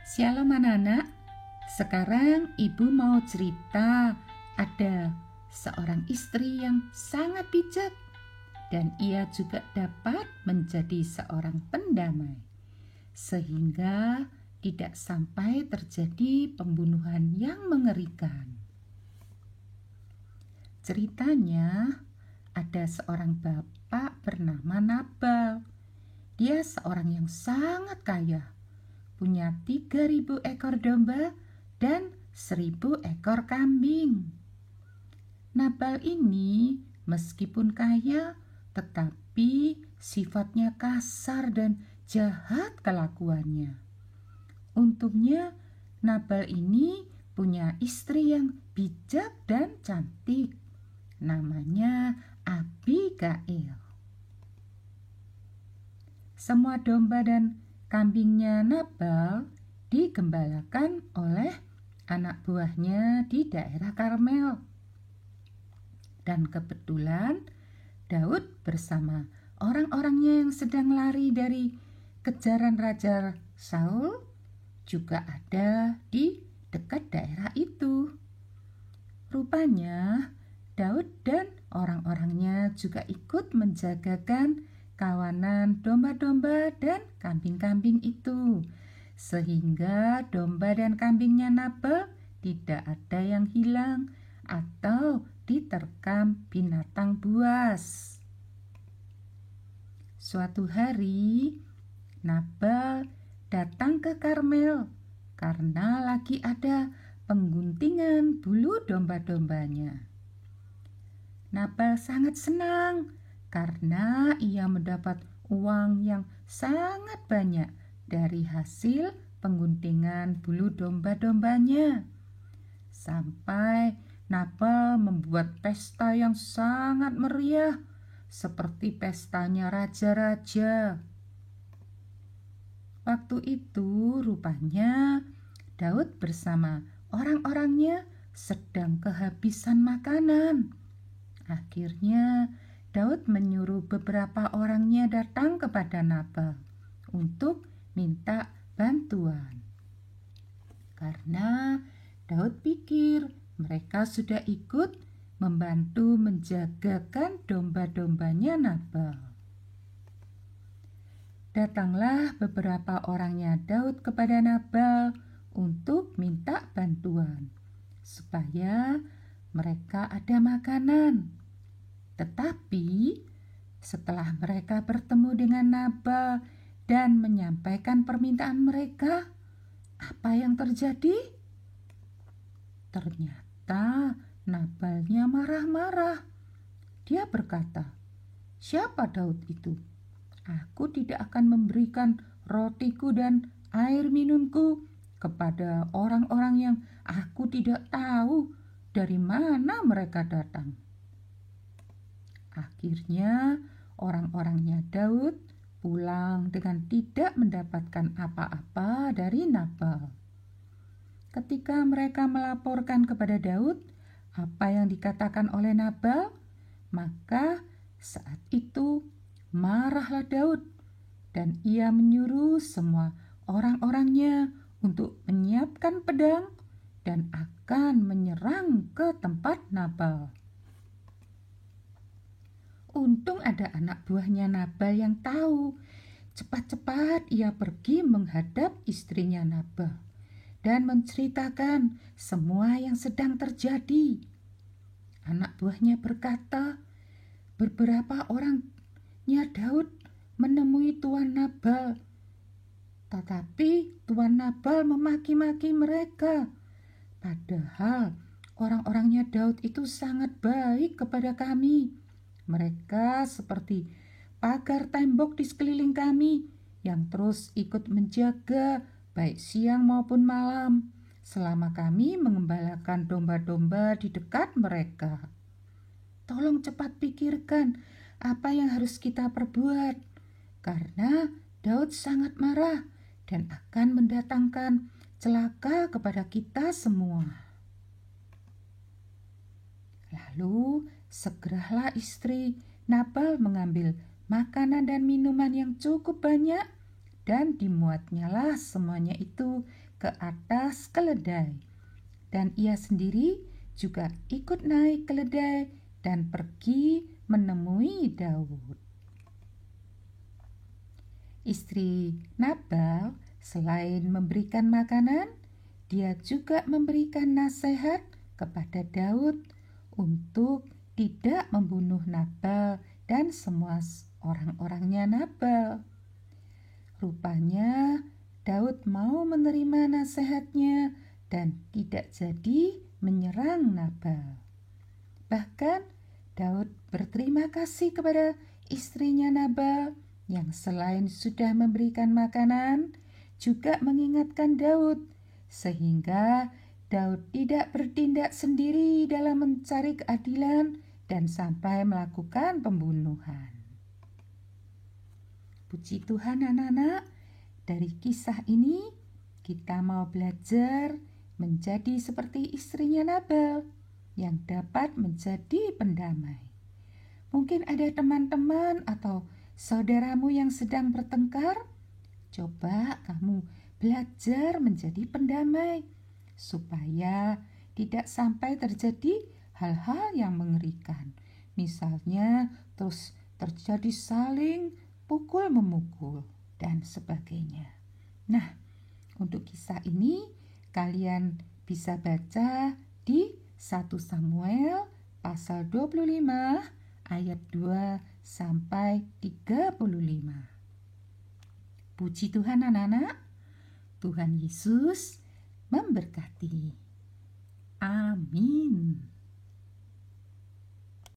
Shalom anak-anak, sekarang ibu mau cerita ada seorang istri yang sangat bijak dan ia juga dapat menjadi seorang pendamai sehingga tidak sampai terjadi pembunuhan yang mengerikan. Ceritanya ada seorang bapak bernama Nabal. Dia seorang yang sangat kaya, punya 3.000 ekor domba dan 1.000 ekor kambing. Nabal ini meskipun kaya, tetapi sifatnya kasar dan jahat kelakuannya. Untungnya Nabal ini punya istri yang bijak dan cantik. Namanya Abigail. Semua domba dan kambingnya Nabal digembalakan oleh anak buahnya di daerah Karmel. Dan kebetulan Daud bersama orang-orangnya yang sedang lari dari kejaran Raja Saul juga ada di dekat daerah itu. Rupanya Daud dan orang-orangnya juga ikut menjagakan kawanan domba-domba dan kambing-kambing itu, sehingga domba dan kambingnya Nabal tidak ada yang hilang atau diterkam binatang buas. Suatu hari Nabal datang ke Karmel karena lagi ada pengguntingan bulu domba-dombanya. Nabal sangat senang karena ia mendapat uang yang sangat banyak dari hasil pengguntingan bulu domba-dombanya. Sampai Nabal membuat pesta yang sangat meriah, seperti pestanya raja-raja. Waktu itu rupanya Daud bersama orang-orangnya sedang kehabisan makanan. Akhirnya Daud menyuruh beberapa orangnya datang kepada Nabal untuk minta bantuan. Karena Daud pikir mereka sudah ikut membantu menjagakan domba-dombanya Nabal. Datanglah beberapa orangnya Daud kepada Nabal untuk minta bantuan supaya mereka ada makanan. Tetapi setelah mereka bertemu dengan Nabal dan menyampaikan permintaan mereka, apa yang terjadi? Ternyata Nabalnya marah-marah. Dia berkata, "Siapa Daud itu? Aku tidak akan memberikan rotiku dan air minumku kepada orang-orang yang aku tidak tahu dari mana mereka datang." Akhirnya orang-orangnya Daud pulang dengan tidak mendapatkan apa-apa dari Nabal. Ketika mereka melaporkan kepada Daud apa yang dikatakan oleh Nabal, maka saat itu marahlah Daud dan ia menyuruh semua orang-orangnya untuk menyiapkan pedang dan akan menyerang ke tempat Nabal. Untung ada anak buahnya Nabal yang tahu. Cepat-cepat ia pergi menghadap istrinya Nabal dan menceritakan semua yang sedang terjadi. Anak buahnya berkata, "Beberapa orangnya Daud menemui Tuan Nabal, tetapi Tuan Nabal memaki-maki mereka. Padahal orang-orangnya Daud itu sangat baik kepada kami. Mereka seperti pagar tembok di sekeliling kami yang terus ikut menjaga baik siang maupun malam selama kami mengembalakan domba-domba di dekat mereka. Tolong cepat pikirkan apa yang harus kita perbuat, karena Daud sangat marah dan akan mendatangkan celaka kepada kita semua." Lalu segeralah istri Nabal mengambil makanan dan minuman yang cukup banyak dan dimuatnyalah semuanya itu ke atas keledai. Dan ia sendiri juga ikut naik keledai dan pergi menemui Daud. Istri Nabal selain memberikan makanan, dia juga memberikan nasihat kepada Daud untuk tidak membunuh Nabal dan semua orang-orangnya Nabal. Rupanya Daud mau menerima nasihatnya dan tidak jadi menyerang Nabal. Bahkan Daud berterima kasih kepada istrinya Nabal yang selain sudah memberikan makanan, juga mengingatkan Daud, sehingga Daud tidak bertindak sendiri dalam mencari keadilan dan sampai melakukan pembunuhan. Puji Tuhan anak-anak, dari kisah ini kita mau belajar menjadi seperti istrinya Nabal yang dapat menjadi pendamai. Mungkin ada teman-teman atau saudaramu yang sedang bertengkar. Coba kamu belajar menjadi pendamai supaya tidak sampai terjadi hal-hal yang mengerikan. Misalnya terus terjadi saling pukul-memukul dan sebagainya. Nah, untuk kisah ini kalian bisa baca di 1 Samuel pasal 25 ayat 2 sampai 35. Puji Tuhan anak-anak, Tuhan Yesus memberkati. Amin.